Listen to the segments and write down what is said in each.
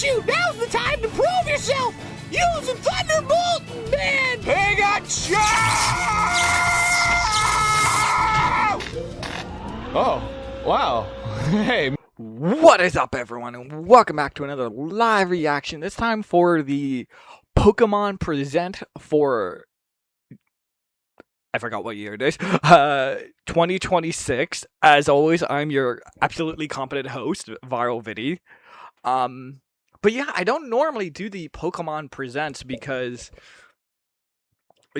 got you! Now's the time to prove yourself! Use a Thunderbolt, man! Pikachu! Oh, wow. Hey. What is up, everyone, and welcome back to another live reaction. This time for the Pokémon Present for, I forgot what year it is, 2026. As always, I'm your absolutely competent host, Viral Vinnie. But yeah, I don't normally do the Pokémon Presents because,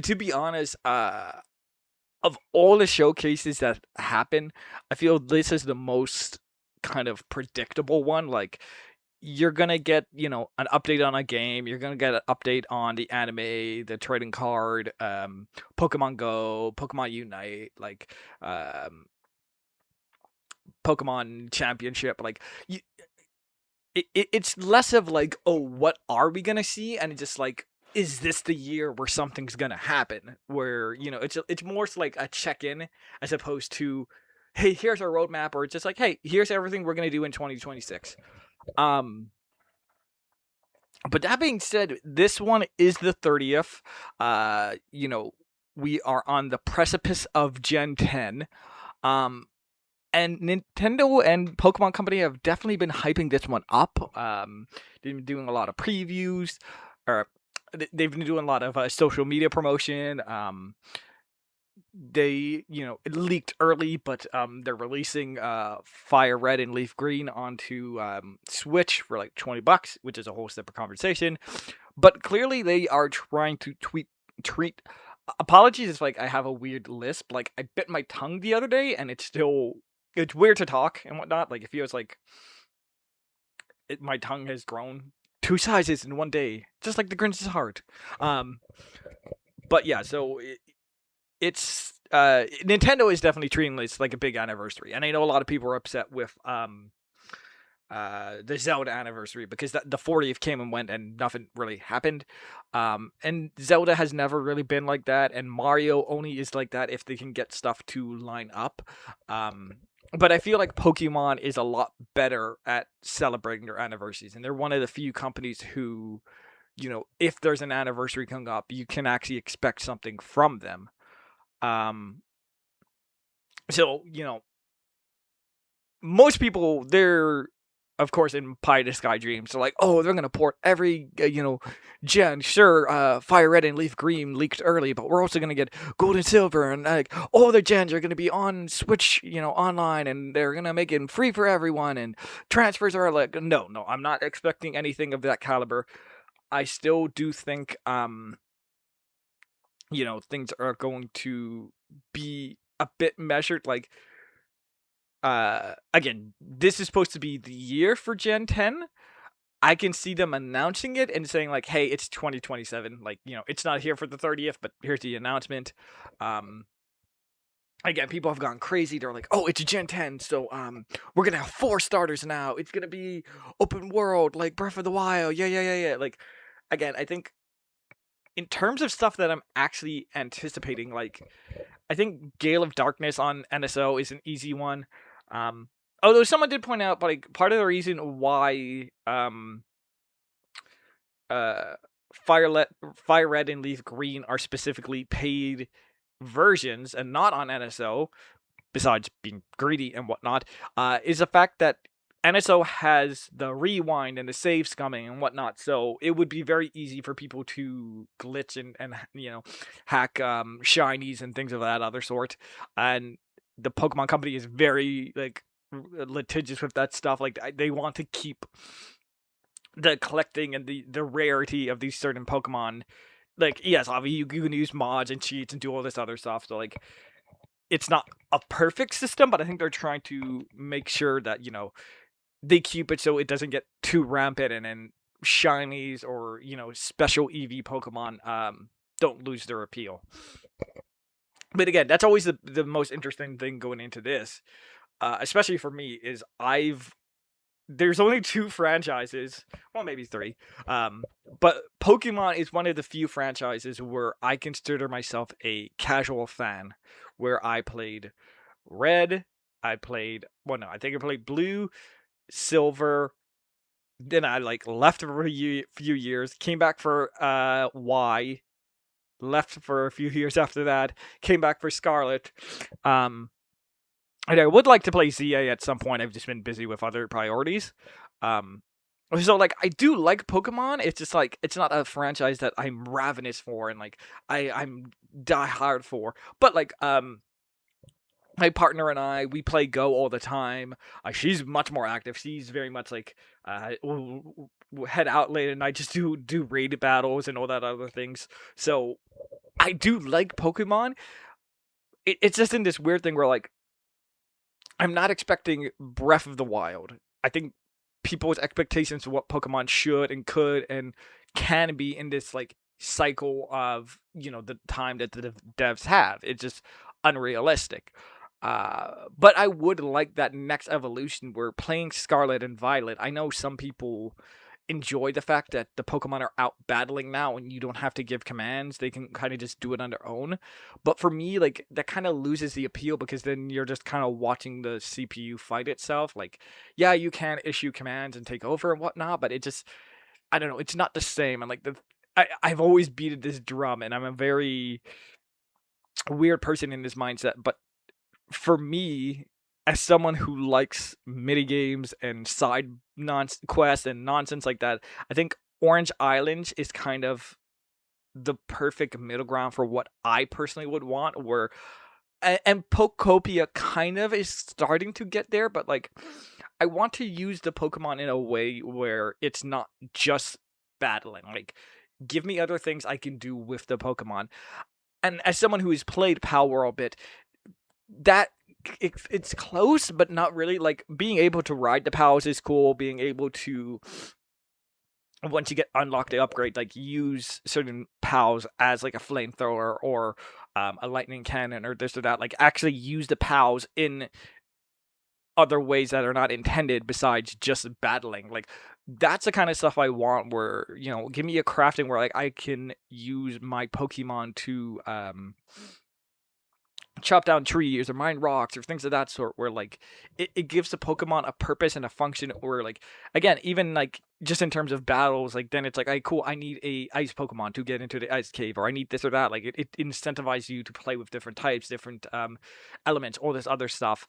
to be honest, of all the showcases that happen, I feel this is the most kind of predictable one. Like, you're gonna get, an update on a game, you're gonna get an update on the anime, the trading card, Pokemon Go, Pokemon Unite, like Pokemon Championship. Like, it's less of like, oh, what are we gonna see, and it's just like, is this the year where something's gonna happen? Where, it's more like a check-in as opposed to, hey, here's our roadmap, or it's just like, hey, here's everything we're gonna do in 2026. But that being said, this one is the 30th. We are on the precipice of Gen 10. And Nintendo and Pokemon Company have definitely been hyping this one up. They've been doing a lot of previews, or they've been doing a lot of social media promotion. They, it leaked early, but they're releasing Fire Red and Leaf Green onto Switch for like $20, which is a whole separate conversation. But clearly, they are trying to treat. Apologies if like I have a weird lisp. Like, I bit my tongue the other day, and it's weird to talk and whatnot. Like, it feels like my tongue has grown 2 sizes in one day, just like the Grinch's heart. But yeah, so it's Nintendo is definitely treating this like a big anniversary, and I know a lot of people are upset with the Zelda anniversary because the 40th came and went and nothing really happened. And Zelda has never really been like that, and Mario only is like that if they can get stuff to line up. But I feel like Pokemon is a lot better at celebrating their anniversaries, and they're one of the few companies who, if there's an anniversary coming up, you can actually expect something from them. So, most people, they're, of course, in pie in the sky dreams. They're like, oh, they're going to port every, gen. Sure, Fire Red and Leaf Green leaked early, but we're also going to get Gold and Silver, and like all the gens are going to be on Switch, online, and they're going to make it free for everyone, and transfers are like, no, I'm not expecting anything of that caliber. I still do think, things are going to be a bit measured. Like, again, this is supposed to be the year for Gen 10. I can see them announcing it and saying like, hey, it's 2027. Like, it's not here for the 30th, but here's the announcement. Again, people have gone crazy. They're like, oh, it's Gen 10, so we're gonna have 4 starters now. It's gonna be open world, like Breath of the Wild. Yeah. Like, again, I think in terms of stuff that I'm actually anticipating, like, I think Gale of Darkness on NSO is an easy one. Although someone did point out, like, part of the reason why Fire Red and Leaf Green are specifically paid versions and not on NSO, besides being greedy and whatnot, is the fact that NSO has the rewind and the save scumming and whatnot, so it would be very easy for people to glitch and hack shinies and things of that other sort. And the Pokemon Company is very like litigious with that stuff. Like, they want to keep the collecting and the rarity of these certain Pokemon. Like, yes, obviously you can use mods and cheats and do all this other stuff. So like, it's not a perfect system, but I think they're trying to make sure that they keep it so it doesn't get too rampant, and then shinies or special EV Pokemon don't lose their appeal. But again, that's always the most interesting thing going into this, especially for me, is there's only 2 franchises, well, maybe 3, but Pokemon is one of the few franchises where I consider myself a casual fan, where I played Red, I think I played Blue, Silver, Then I like left for a few years, came back for Y, left for a few years after that, came back for Scarlet. Um, and I would like to play ZA at some point. I've just been busy with other priorities. Um, so like I do like Pokemon. It's just like it's not a franchise that I'm ravenous for and like I'm die hard for. But like my partner and we play Go all the time. She's much more active. She's very much like head out late, and I just do raid battles and all that other things. So I do like Pokemon. It's just in this weird thing where like I'm not expecting Breath of the Wild. I think people's expectations of what Pokemon should and could and can be in this like cycle of the time that the devs have. It's just unrealistic. But I would like that next evolution where playing Scarlet and Violet. I know some people enjoy the fact that the Pokemon are out battling now and you don't have to give commands. They can kind of just do it on their own. But for me, like that kind of loses the appeal because then you're just kind of watching the CPU fight itself. Like, yeah, you can issue commands and take over and whatnot, but it just I don't know, it's not the same. And like I've always beated this drum and I'm a very weird person in this mindset, but for me, as someone who likes mini games and side quests and nonsense like that, I think Orange Island is kind of the perfect middle ground for what I personally would want. Where and Pokopia kind of is starting to get there, but like I want to use the Pokemon in a way where it's not just battling. Like, give me other things I can do with the Pokemon. And as someone who has played Power a bit, that it's close but not really. Like being able to ride the pals is cool. Being able to, once you get unlocked the upgrade, like use certain pals as like a flamethrower or a lightning cannon or this or that, like actually use the pals in other ways that are not intended besides just battling. Like that's the kind of stuff I want where give me a crafting where like I can use my Pokemon to chop down trees or mine rocks or things of that sort, where like it gives the Pokemon a purpose and a function, or like again, even like just in terms of battles, like then it's like, hey, cool, I need a ice Pokemon to get into the ice cave, or I need this or that. Like it incentivizes you to play with different types, different elements, all this other stuff.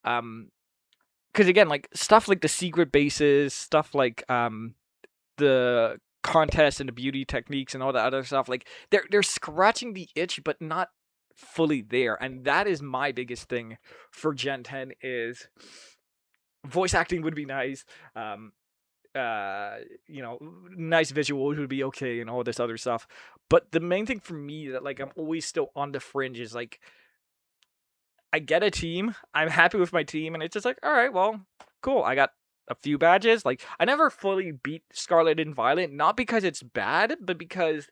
Because again, like stuff like the secret bases, stuff like the contests and the beauty techniques and all that other stuff, like they're scratching the itch but not fully there. And that is my biggest thing for Gen 10 is voice acting would be nice. Nice visuals would be okay and all this other stuff. But the main thing for me that like I'm always still on the fringe is like I get a team, I'm happy with my team, and it's just like, all right, well, cool. I got a few badges. Like I never fully beat Scarlet and Violet, not because it's bad, but because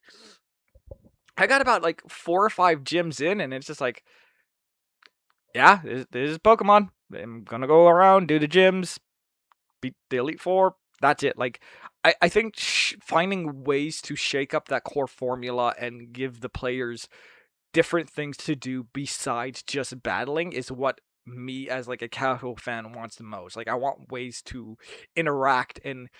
I got about like 4 or 5 gyms in, and it's just like, yeah, this is Pokemon. I'm gonna go around, do the gyms, beat the Elite Four. That's it. Like, I think finding ways to shake up that core formula and give the players different things to do besides just battling is what me as like a casual fan wants the most. Like, I want ways to interact and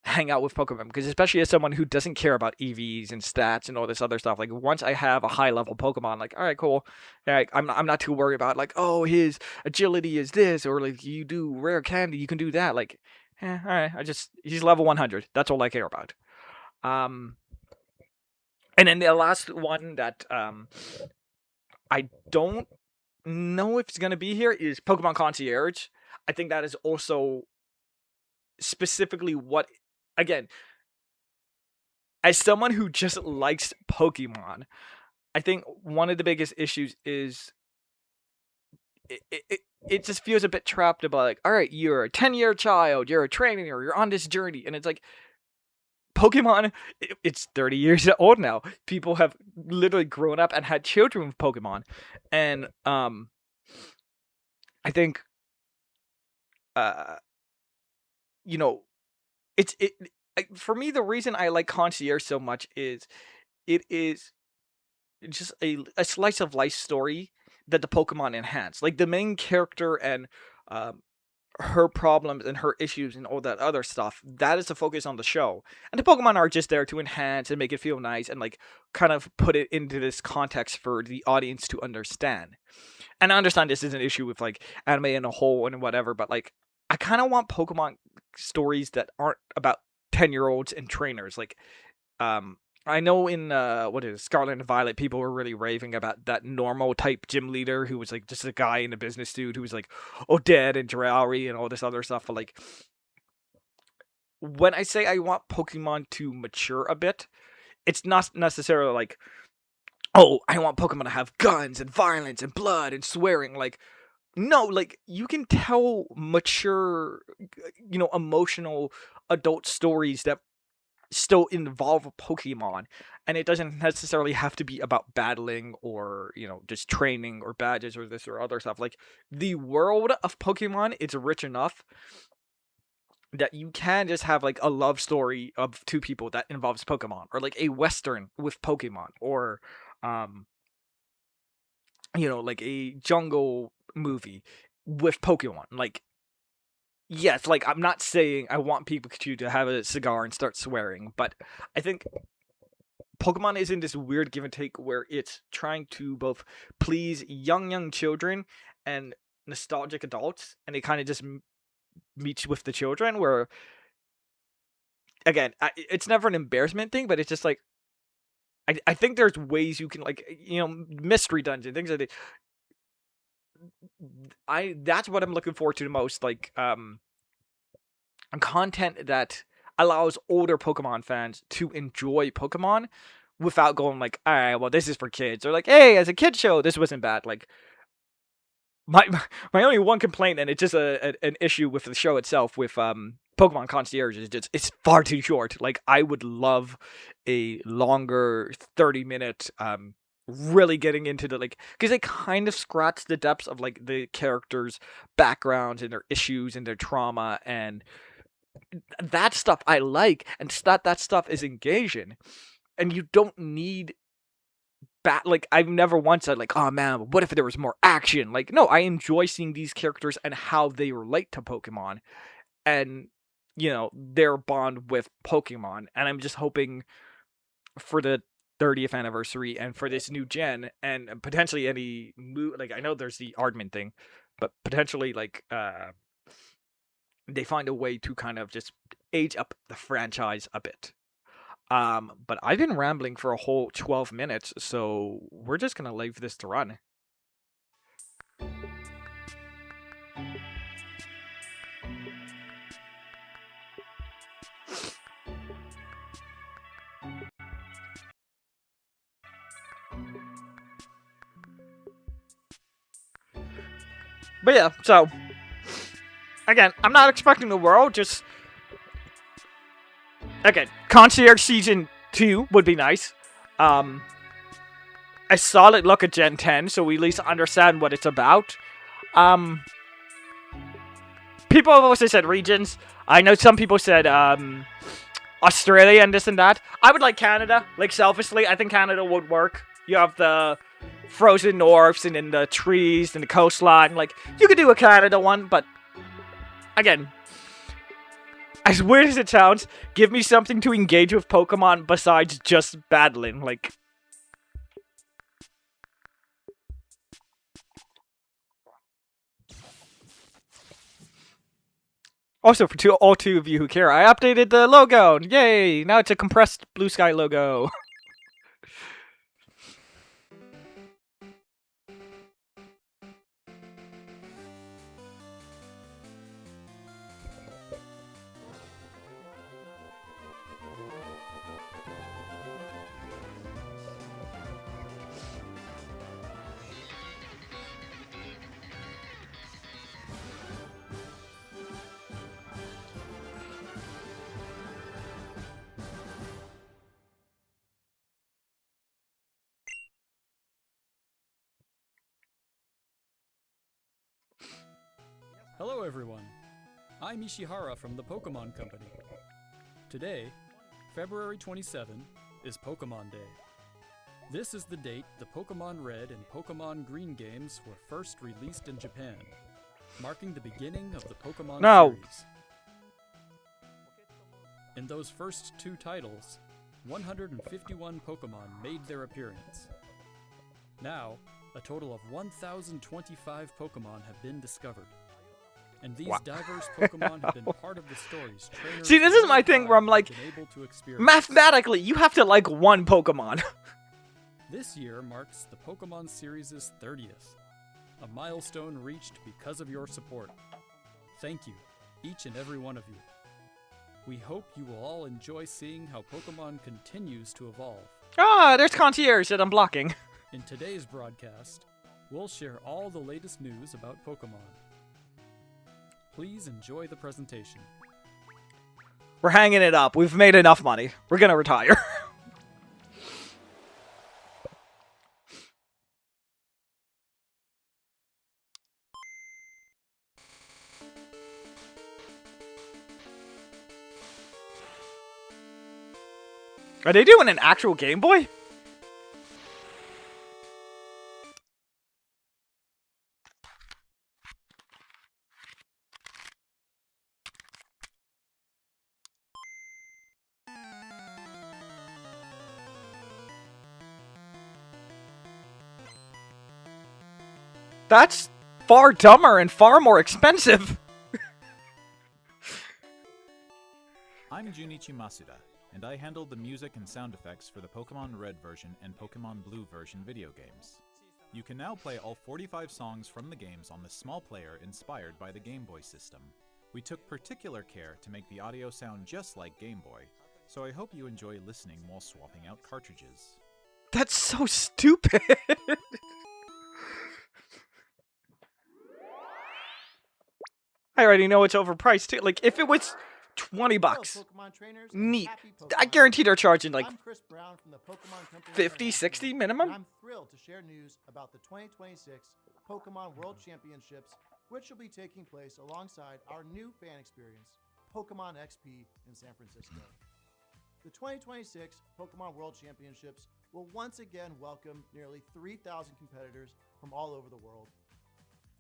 hang out with Pokemon, because especially as someone who doesn't care about EVs and stats and all this other stuff, like once I have a high level Pokemon, like all right, cool, like I'm not too worried about like, oh, his agility is this, or like you do rare candy, you can do that, like all right, he's level 100, that's all I care about. um and then the last one that I don't know if it's gonna be here is Pokemon Concierge. I think that is also specifically what, again, as someone who just likes Pokemon, I think one of the biggest issues is it just feels a bit trapped about like, all right, you're a 10-year child, you're a trainer, you're on this journey, and it's like Pokemon, it's 30 years old now. People have literally grown up and had children with Pokemon, and I think uh you know for me, the reason I like Concierge so much is it is just a slice of life story that the Pokemon enhance. Like the main character and um her problems and her issues and all that other stuff. That is the focus on the show. And the Pokemon are just there to enhance and make it feel nice and like kind of put it into this context for the audience to understand. And I understand this is an issue with like anime in a whole and whatever, but like I kind of want Pokemon stories that aren't about 10-year-olds and trainers. Like I know in what is it, Scarlet and Violet, people were really raving about that normal type gym leader who was like just a guy in a business suit who was like Odette and Jirauri and all this other stuff. But like when I say I want Pokemon to mature a bit, it's not necessarily like, oh, I want Pokemon to have guns and violence and blood and swearing. Like, no, like you can tell mature, emotional adult stories that still involve a Pokemon, and it doesn't necessarily have to be about battling or just training or badges or this or other stuff. Like the world of Pokemon is rich enough that you can just have like a love story of two people that involves Pokemon, or like a Western with Pokemon, or um like a jungle movie with Pokemon. Like, yes, like I'm not saying I want Pikachu to have a cigar and start swearing, but I think Pokemon is in this weird give and take where it's trying to both please young children and nostalgic adults, and it kind of just meets with the children. Where again, it's never an embarrassment thing, but it's just like I think there's ways you can like mystery dungeon things like that. That's what I'm looking forward to the most. Like content that allows older Pokemon fans to enjoy Pokemon without going like, all right, well, this is for kids, or like, hey, as a kid show, this wasn't bad. Like my my only one complaint, and it's just an issue with the show itself, with Pokemon Concierge, is just it's far too short. Like I would love a longer 30-minute really getting into the like, because they kind of scratch the depths of like the characters' backgrounds and their issues and their trauma, and that stuff I like, and that stuff is engaging. And you don't need like I've never once said like, oh man, what if there was more action? Like, no, I enjoy seeing these characters and how they relate to Pokemon, and their bond with Pokemon. And I'm just hoping for the 30th anniversary and for this new gen, and potentially any like I know there's the Aardman thing, but potentially like they find a way to kind of just age up the franchise a bit. But I've been rambling for a whole 12 minutes, so we're just gonna leave this to run. But yeah, so again, I'm not expecting the world, just again, Concierge Season 2 would be nice. A solid look at Gen 10, so we at least understand what it's about. People have also said regions. I know some people said Australia and this and that. I would like Canada. Like, selfishly, I think Canada would work. You have the frozen norths and then the trees and the coastline. Like, you could do a Canada one, but again, as weird as it sounds, give me something to engage with Pokemon besides just battling. Like, also, for all two of you who care, I updated the logo. Yay! Now it's a compressed Blue Sky logo. Hello everyone, I'm Ishihara from the Pokémon Company. Today, February 27, is Pokémon Day. This is the date the Pokémon Red and Pokémon Green games were first released in Japan. marking the beginning of the Pokémon No. series. In those first 2 titles, 151 Pokémon made their appearance. Now, a total of 1,025 Pokémon have been discovered. And these diverse Pokémon have been part of the stories trainers See, this is my thing where I'm like, have been able to experience. mathematically, you have to like one Pokemon. This year marks the Pokémon series' 30th, a milestone reached because of your support. Thank you, each and every one of you. We hope you will all enjoy seeing how Pokémon continues to evolve. Ah, there's Concierge that I'm blocking. In today's broadcast, we'll share all the latest news about Pokémon. Please enjoy the presentation. We're hanging it up. We've made enough money. We're gonna retire. Are they doing an actual Game Boy? That's far dumber and far more expensive. I'm Junichi Masuda, and I handled the music and sound effects for the Pokémon Red version and Pokémon Blue version video games. You can now play all 45 songs from the games on the small player inspired by the Game Boy system. We took particular care to make the audio sound just like Game Boy, so I hope you enjoy listening while swapping out cartridges. That's so stupid. I already know it's overpriced too. Like, if it was $20, neat. I guarantee they're charging like 50, 60 minimum. I'm thrilled to share news about the 2026 Pokemon World Championships, which will be taking place alongside our new fan experience, Pokemon XP in San Francisco. The 2026 Pokemon World Championships will once again welcome nearly 3,000 competitors from all over the world.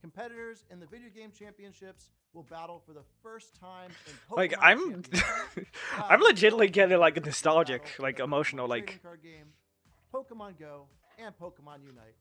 Competitors in the video game championships will battle for the first time in Pokemon Like, I'm Championships. I'm legitimately getting like nostalgic, like emotional, like Trading card game, Pokemon Go, and Pokemon Unite.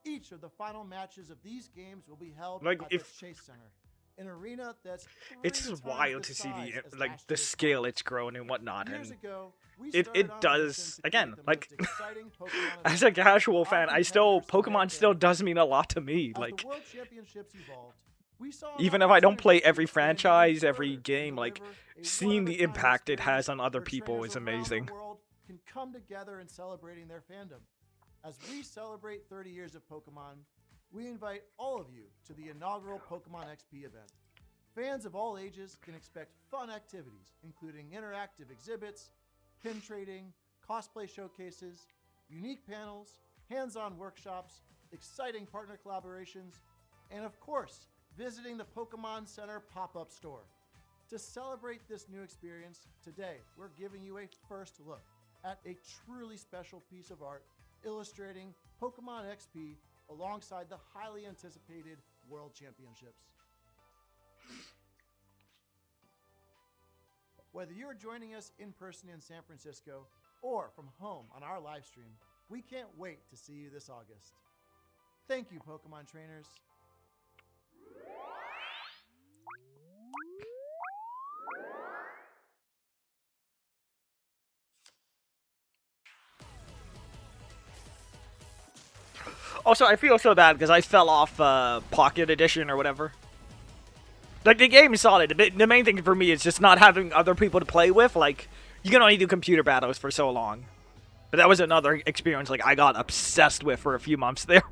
Each of the final matches of these games will be held Like, at if- the Chase Center, an arena that's it's three just times wild the to see size the as like last the year's scale Pokemon. it's grown and whatnot, Years and ago, we it started on a does mission to again, create the like most exciting Pokemon as a event casual for our fan, I still competitors and their Pokemon still fans. does mean a lot to me. As Like, the World Championships evolved, we saw an even if I don't play opportunity to every expand even franchise, every further game, and like deliver a seeing the one-of-a-kind impact it has experience on other where people trainers is around amazing. the world can come together in celebrating their fandom. As we celebrate 30 years of Pokemon, we invite all of you to the inaugural Pokemon XP event. Fans of all ages can expect fun activities, including interactive exhibits, pin trading, cosplay showcases, unique panels, hands-on workshops, exciting partner collaborations, and of course, visiting the Pokemon Center pop-up store. To celebrate this new experience, today we're giving you a first look at a truly special piece of art illustrating Pokemon XP alongside the highly anticipated World Championships. Whether you're joining us in person in San Francisco or from home on our live stream, we can't wait to see you this August. Thank you, Pokemon trainers. Also, I feel so bad because I fell off Pocket Edition or whatever. Like, the game is solid. The main thing for me is just not having other people to play with. Like, you can only do computer battles for so long. But that was another experience, like, I got obsessed with for a few months there.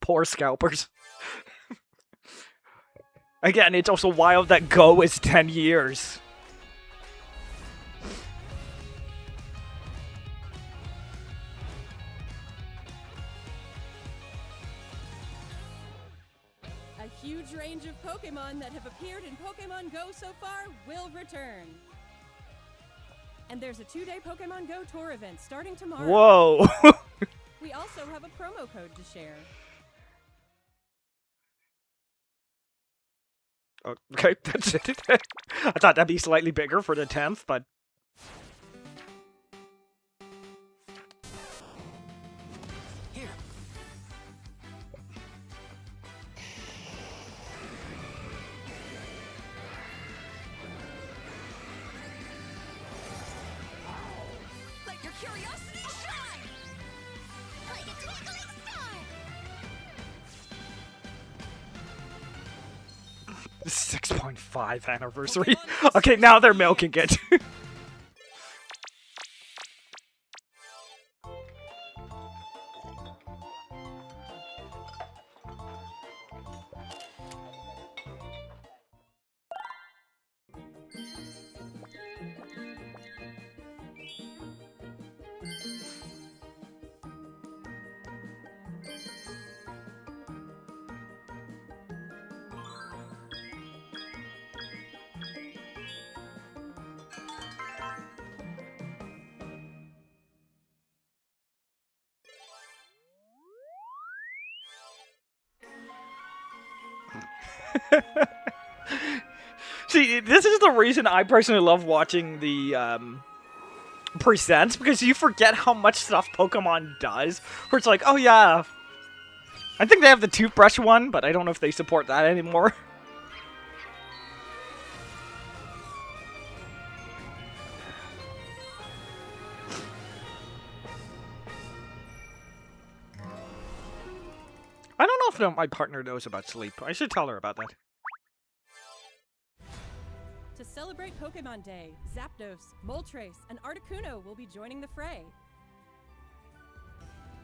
Poor scalpers. Again, it's also wild that Go is 10 years. A huge range of Pokémon that have appeared in Pokémon Go so far will return. And there's a 2-day Pokémon Go tour event starting tomorrow. Whoa. We also have a promo code to share. Okay, that's it. I thought that'd be slightly bigger for the 10th, but... Here. Let your curiosity shine! Like a twinkling star! 6.5 anniversary. Okay, now they're milking it. See, this is the reason I personally love watching the Presents, because you forget how much stuff Pokemon does. Where it's like, oh yeah, I think they have the toothbrush one, but I don't know if they support that anymore. I don't know if my partner knows about sleep. I should tell her about that. To celebrate Pokémon Day, Zapdos, Moltres, and Articuno will be joining the fray.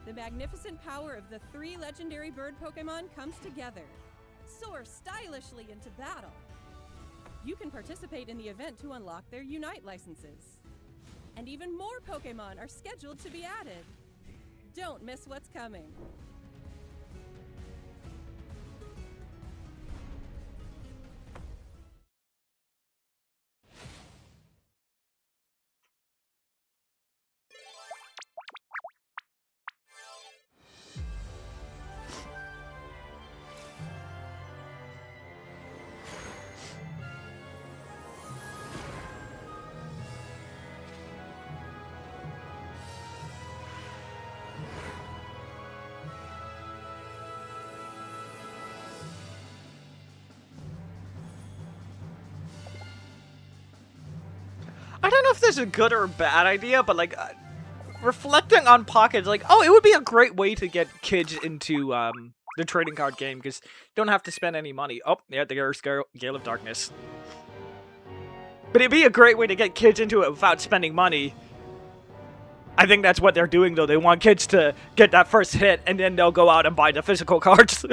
The magnificent power of the 3 legendary bird Pokémon comes together. Soar stylishly into battle. You can participate in the event to unlock their Unite licenses. And even more Pokémon are scheduled to be added. Don't miss what's coming. I don't know if this is a good or a bad idea, but like, reflecting on Pockets, like, oh, it would be a great way to get kids into the trading card game, because you don't have to spend any money. Oh, yeah, there's Gale of Darkness. But it'd be a great way to get kids into it without spending money. I think that's what they're doing, though. They want kids to get that first hit, and then they'll go out and buy the physical cards.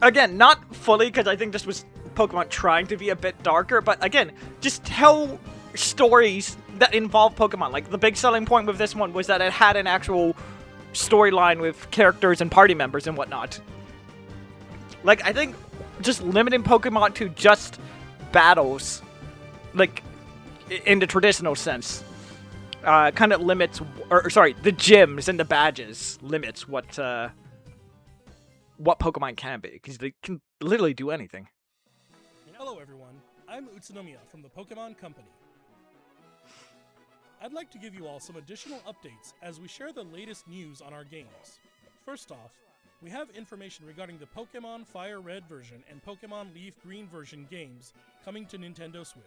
Again, not fully, because I think this was Pokemon trying to be a bit darker, but again, just tell stories that involve Pokemon. Like, the big selling point with this one was that it had an actual storyline with characters and party members and whatnot. Like, I think just limiting Pokemon to just battles, like, in the traditional sense, kind of limits, or sorry, the gyms and the badges limits what Pokemon can be, because they can literally do anything. Hello everyone, I'm Utsunomiya from the Pokémon Company. I'd like to give you all some additional updates as we share the latest news on our games. First off, we have information regarding the Pokémon Fire Red version and Pokémon Leaf Green version games coming to Nintendo Switch.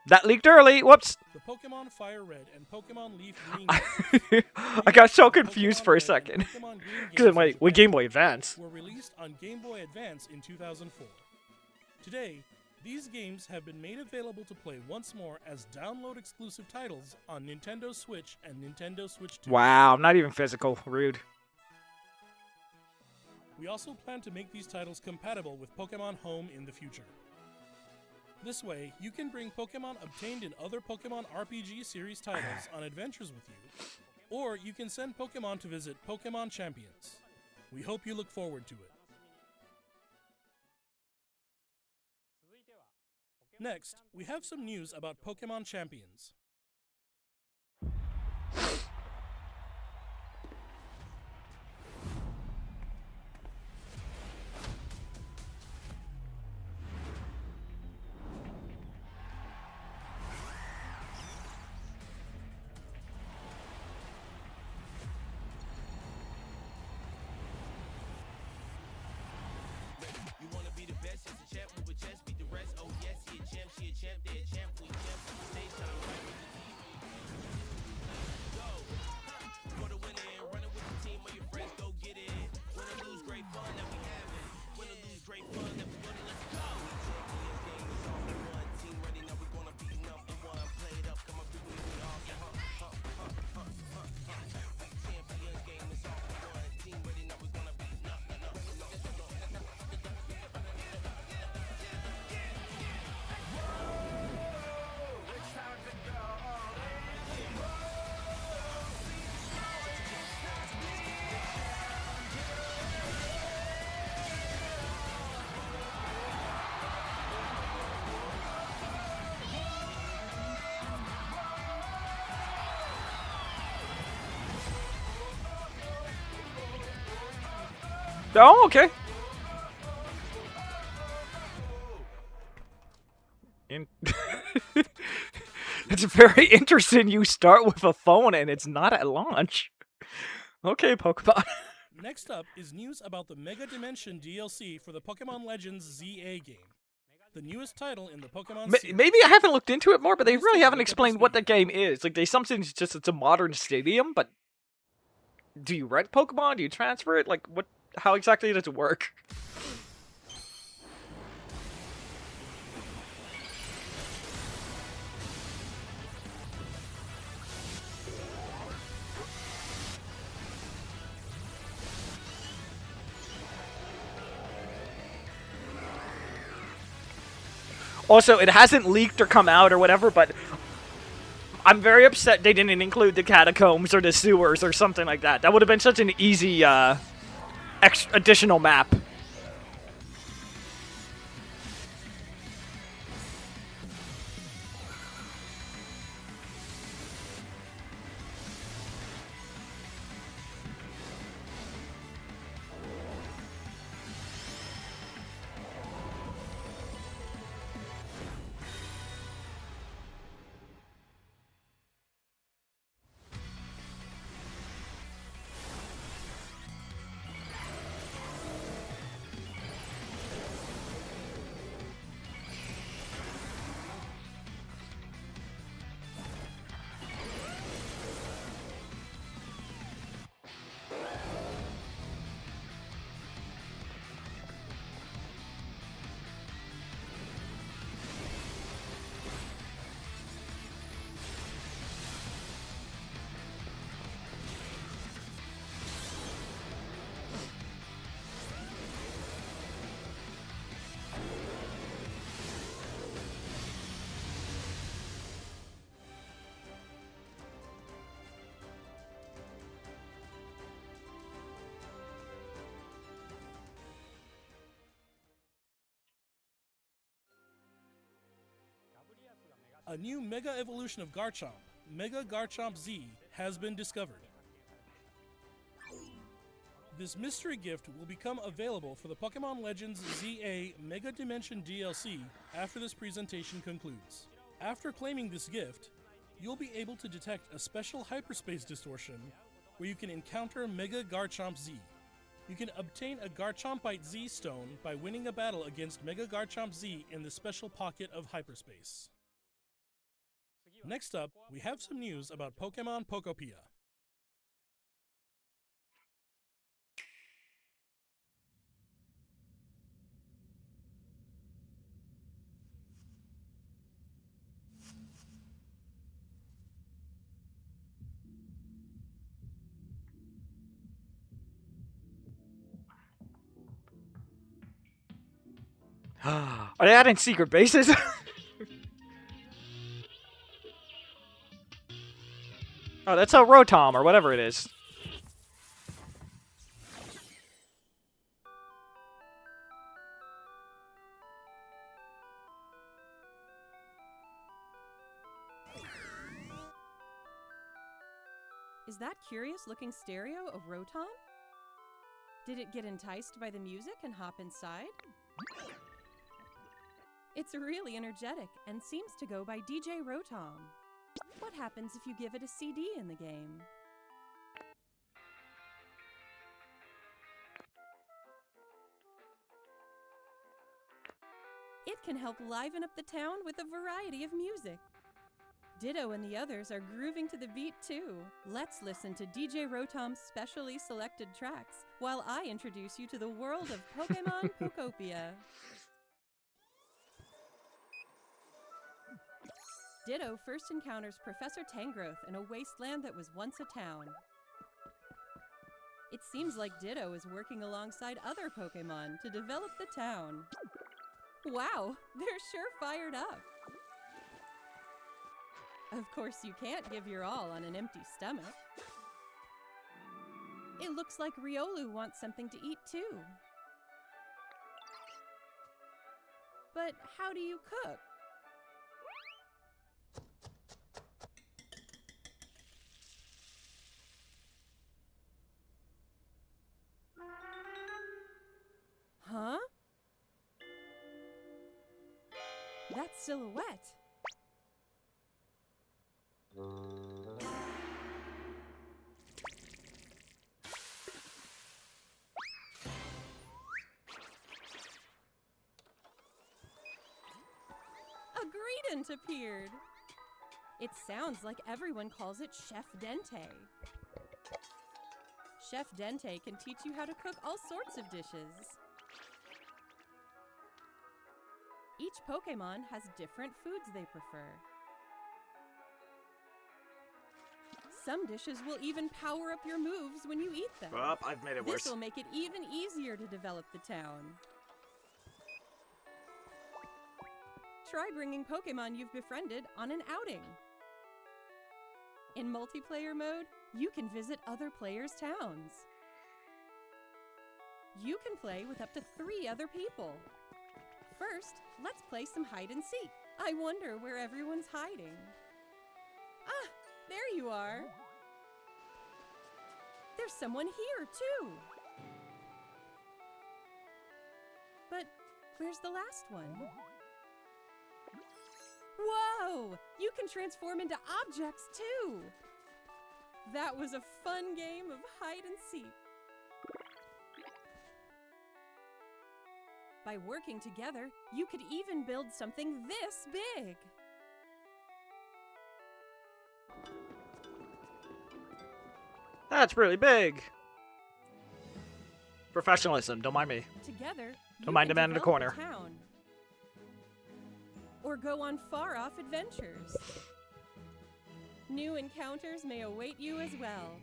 That leaked early. Whoops. The Pokemon Fire Red and Pokemon Leaf Green I got so confused for a second. Because games with Game Boy Advance. were released on Game Boy Advance in 2004. Today, these games have been made available to play once more as download-exclusive titles on Nintendo Switch and Nintendo Switch 2. Wow, not even physical. Rude. We also plan to make these titles compatible with Pokemon Home in the future. This way, you can bring Pokemon obtained in other Pokemon RPG series titles on adventures with you, or you can send Pokemon to visit Pokemon Champions. We hope you look forward to it. Next, we have some news about Pokemon Champions. Oh, okay. It's very interesting you start with a phone and it's not at launch. Okay, Pokemon. Next up is news about the Mega Dimension DLC for the Pokemon Legends ZA game. The newest title in the Pokemon series. Maybe I haven't looked into it more, but they really haven't explained what the game is. Like, they something just it's a modern stadium, but do you rent Pokemon? Do you transfer it? Like, what? How exactly does it work? Also, it hasn't leaked or come out or whatever, but I'm very upset they didn't include the catacombs or the sewers or something like that. That would have been such an easy additional map. A new Mega Evolution of Garchomp, Mega Garchomp Z, has been discovered. This mystery gift will become available for the Pokemon Legends ZA Mega Dimension DLC after this presentation concludes. After claiming this gift, you'll be able to detect a special hyperspace distortion where you can encounter Mega Garchomp Z. You can obtain a Garchompite Z stone by winning a battle against Mega Garchomp Z in the special pocket of hyperspace. Next up, we have some news about Pokemon Pokopia. Are they adding secret bases? Oh, that's a Rotom or whatever it is. Is that curious-looking stereo of Rotom? Did it get enticed by the music and hop inside? It's really energetic and seems to go by DJ Rotom. What happens if you give it a CD in the game? It can help liven up the town with a variety of music. Ditto and the others are grooving to the beat too. Let's listen to DJ Rotom's specially selected tracks while I introduce you to the world of Pokémon Pokopia. Ditto first encounters Professor Tangrowth in a wasteland that was once a town. It seems like Ditto is working alongside other Pokémon to develop the town. Wow, they're sure fired up. Of course, you can't give your all on an empty stomach. It looks like Riolu wants something to eat too. But how do you cook? Huh? That's Silhouette. A Greedent appeared. It sounds like everyone calls it Chef Dente. Chef Dente can teach you how to cook all sorts of dishes. Each Pokémon has different foods they prefer. Some dishes will even power up your moves when you eat them. Oh, I've made it worse. This will make it even easier to develop the town. Try bringing Pokémon you've befriended on an outing. In multiplayer mode, you can visit other players' towns. You can play with up to 3 other people. First, let's play some hide and seek. I wonder where everyone's hiding. Ah, there you are. There's someone here, too. But where's the last one? Whoa! You can transform into objects, too. That was a fun game of hide and seek. By working together, you could even build something this big. That's really big. Professionalism, don't mind me. Together, Don't mind the man in the corner. Town. Or go on far-off adventures. New encounters may await you as well.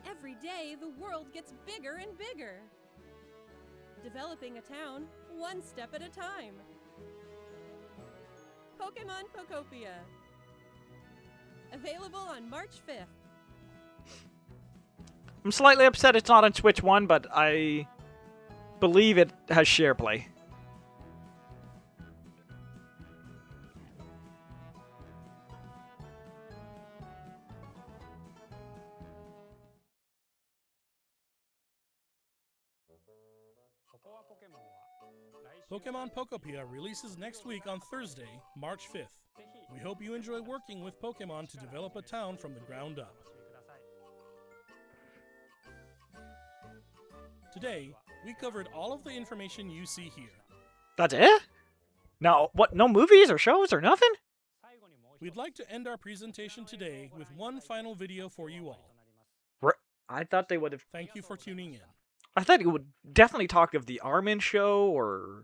Every day, the world gets bigger and bigger. Developing a town, one step at a time. Pokémon Pokopia. Available on March 5th. I'm slightly upset it's not on Switch 1, but I believe it has share play. Pokémon Pokopia releases next week on Thursday, March 5th. We hope you enjoy working with Pokémon to develop a town from the ground up. Today, we covered all of the information you see here. That's it? Now, what? No movies or shows or nothing? We'd like to end our presentation today with one final video for you all. I thought they would have. Thank you for tuning in. I thought it would definitely talk of the Armin show, or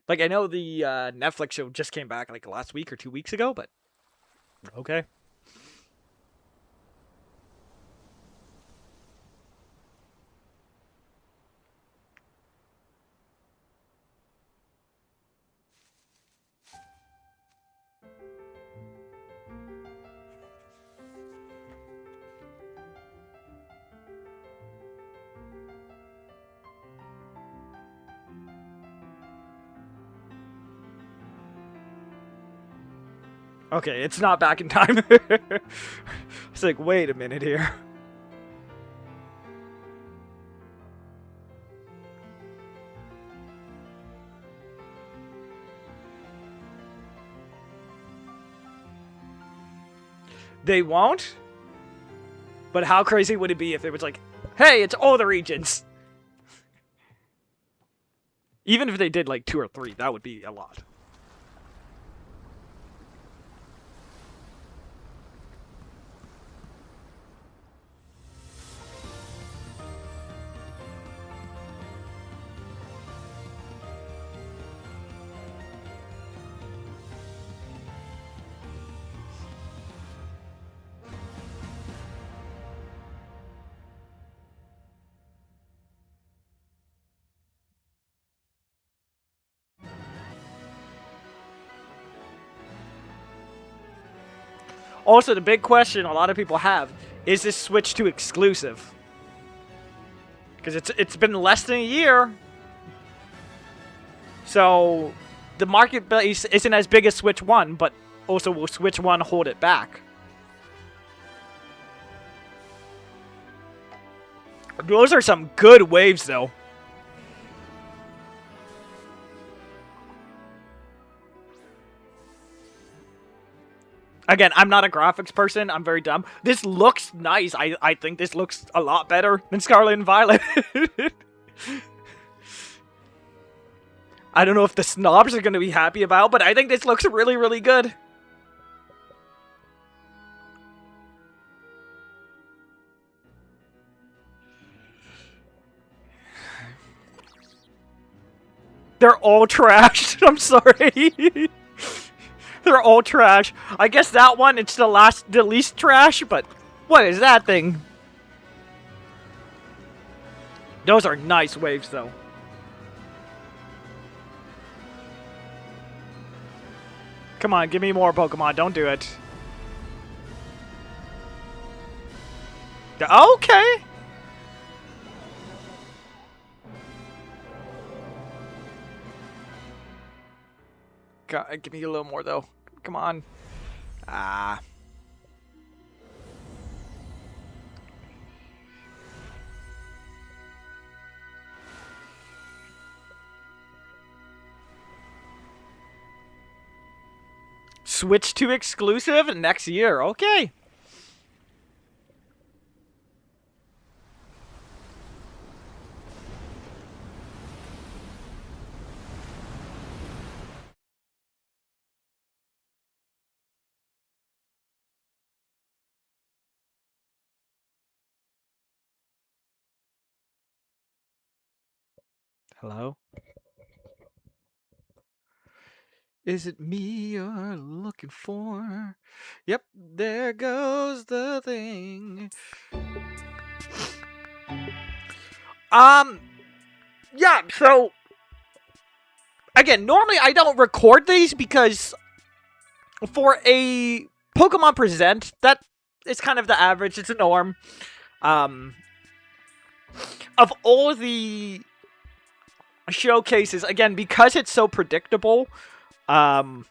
like I know the Netflix show just came back like last week or 2 weeks ago, but okay. Okay, it's not back in time. It's like, wait a minute here. They won't? But how crazy would it be if it was like, hey, it's all the regions? Even if they did like 2 or 3, that would be a lot. Also, the big question a lot of people have, is this Switch to exclusive? Because it's been less than a year. So, the market base isn't as big as Switch 1, but also will Switch 1 hold it back? Those are some good waves, though. Again, I'm not a graphics person. I'm very dumb. This looks nice. I think this looks a lot better than Scarlet and Violet. I don't know if the snobs are going to be happy about, but I think this looks really, really good. They're all trashed. I'm sorry. They're all trash. I guess that one, it's the least trash, but what is that thing? Those are nice waves, though. Come on, give me more Pokemon. Don't do it. Okay. God, give me a little more, though. Come on. Ah. Switch to exclusive next year. Okay. Hello? Is it me you're looking for? Yep, there goes the thing. Yeah, so again, normally I don't record these because for a Pokemon Present, that is kind of the average, it's a norm. Of all the showcases, again, because it's so predictable, again,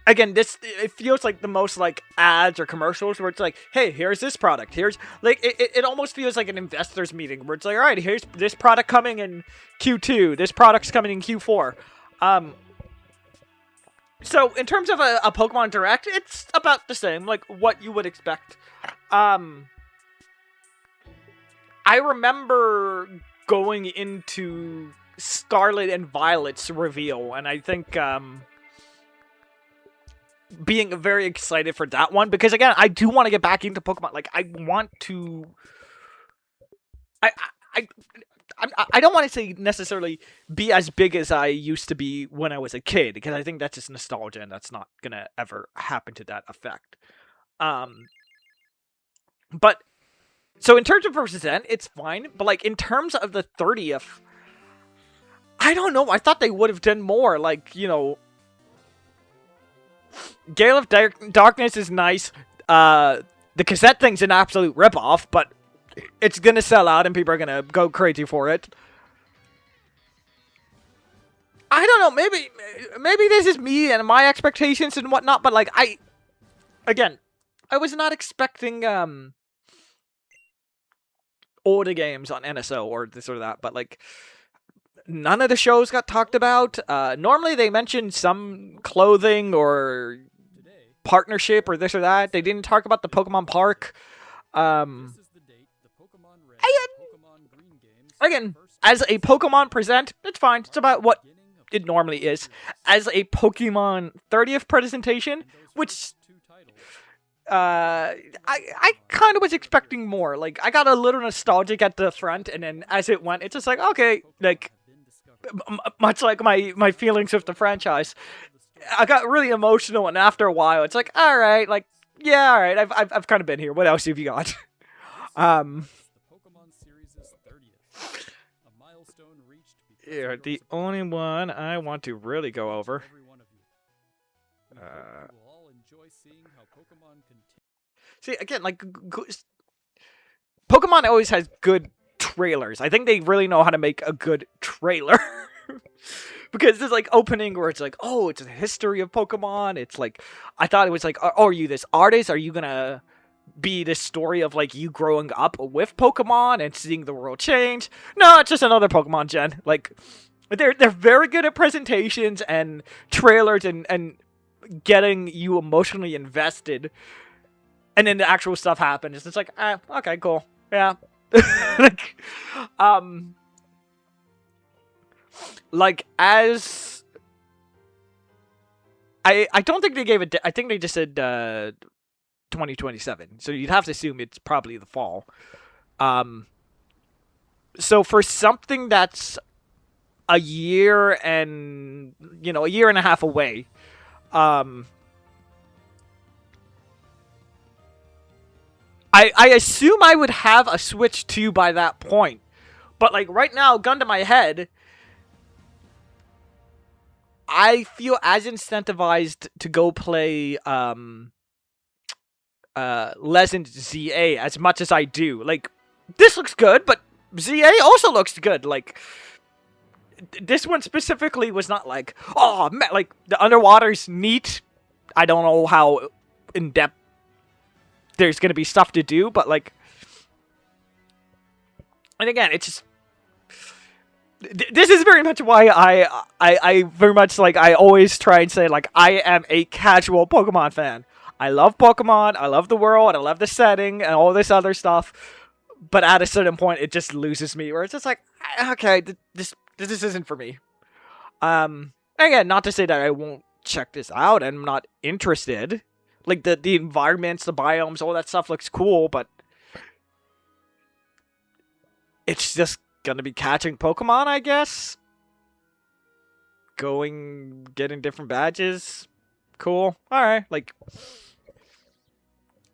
it feels like the most like ads or commercials where it's like, hey, here's this product, here's like it almost feels like an investors meeting where it's like, all right, here's this product coming in Q2, this product's coming in Q4. So in terms of a Pokemon Direct, it's about the same, like what you would expect. I remember going into Scarlet and Violet's reveal, and I think being very excited for that one, because again, I do want to get back into Pokemon. Like, I want to. I don't want to say necessarily be as big as I used to be when I was a kid, because I think that's just nostalgia, and that's not gonna ever happen to that effect. But so in terms of Present, it's fine. But like in terms of the 30th, I don't know. I thought they would have done more. Like, you know, Gale of Darkness is nice. The cassette thing's an absolute ripoff, but it's gonna sell out and people are gonna go crazy for it. I don't know, maybe this is me and my expectations and whatnot, but like I was not expecting older games on NSO or this or that, but like none of the shows got talked about. Normally they mention some clothing or partnership or this or that. They didn't talk about the Pokemon Park. Again, as a Pokemon Present, it's fine. It's about what it normally is. As a Pokemon 30th presentation, which I kind of was expecting more. Like, I got a little nostalgic at the front, and then as it went, it's just like, okay, like, much like my feelings with the franchise, I got really emotional, and after a while, it's like, all right, like, yeah, all right, I've kind of been here. What else have you got? You're the only one I want to really go over. See, again, like, Pokemon always has good trailers. I think they really know how to make a good trailer. Because there's, like, opening where it's like, oh, it's the history of Pokemon. It's like, I thought it was like, oh, are you this artist? Are you gonna be this story of, like, you growing up with Pokemon and seeing the world change? No, it's just another Pokemon gen. Like, they're very good at presentations and trailers and getting you emotionally invested. And then the actual stuff happens. It's like, okay, cool. Yeah. Like, as I don't think they gave it. I think they just said 2027. So you'd have to assume it's probably the fall. So for something that's a year and a year and a half away, I assume I would have a Switch 2 by that point. But like right now, gun to my head, I feel as incentivized to go play Legend ZA as much as I do. Like, this looks good, but ZA also looks good. Like, this one specifically was not like, oh man, like the underwater's neat. I don't know how in depth there's gonna be stuff to do, but like, and again, it's just, this is very much why I very much, like, I always try and say, like, I am a casual Pokemon fan. I love Pokemon, I love the world, I love the setting, and all this other stuff, but at a certain point, it just loses me, where it's just like, okay, this isn't for me. Again, not to say that I won't check this out, and I'm not interested. Like, the environments, the biomes, all that stuff looks cool, but it's just gonna be catching Pokemon, I guess. Getting different badges. Cool. Alright, like,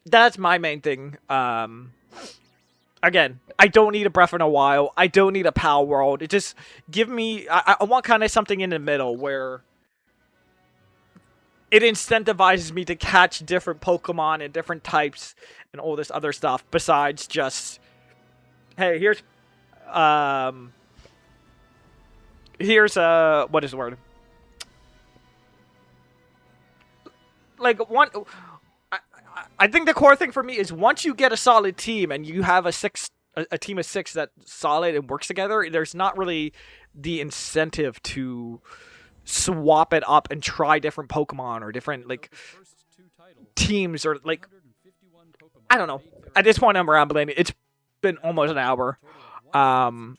that's my main thing. Again, I don't need a Breath in a Wild. I don't need a Pal World. It just, give me, I want kind of something in the middle where it incentivizes me to catch different Pokemon and different types and all this other stuff besides just, hey, here's what is the word? Like, one, I think the core thing for me is once you get a solid team and you have a team of 6 that's solid and works together, there's not really the incentive to swap it up and try different Pokemon or different, like, teams or, like, I don't know. At this point, I'm rambling. It's been almost an hour. So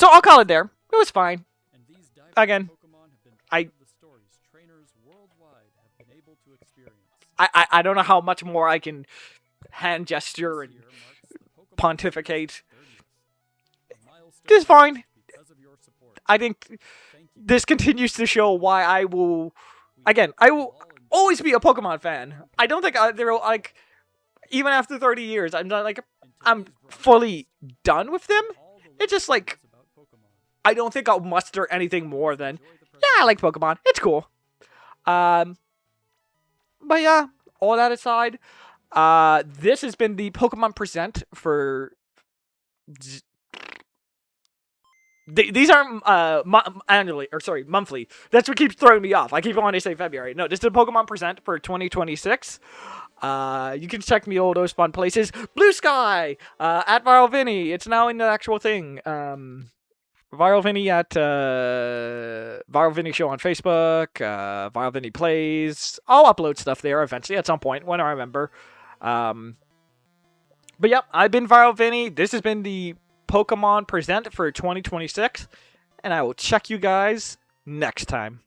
I'll call it there. It was fine. And these diverse Again, Pokemon have been I- part of the stories trainers worldwide have been able to experience. I don't know how much more I can hand gesture and This year marks the Pokemon pontificate. 30th, a milestone This is fine. because of your support. I think Thank you. this continues to show why I will. Again, I will always be a Pokemon fan. I don't think there like, even after 30 years, I'm not like I'm fully done with them. It's just like I don't think I'll muster anything more than yeah, I like Pokemon. It's cool. But yeah, all that aside, this has been the Pokemon Present for. These are annually, or sorry, monthly. That's what keeps throwing me off. I keep wanting to say February. No, this is a Pokemon Present for 2026. You can check me all those fun places. Blue Sky, at Viral Vinnie. It's now in the actual thing. Viral Vinnie at Viral Vinnie Show on Facebook. Viral Vinnie Plays. I'll upload stuff there eventually at some point when I remember. But yep, I've been Viral Vinnie. This has been the Pokemon Present for 2026, and I will check you guys next time.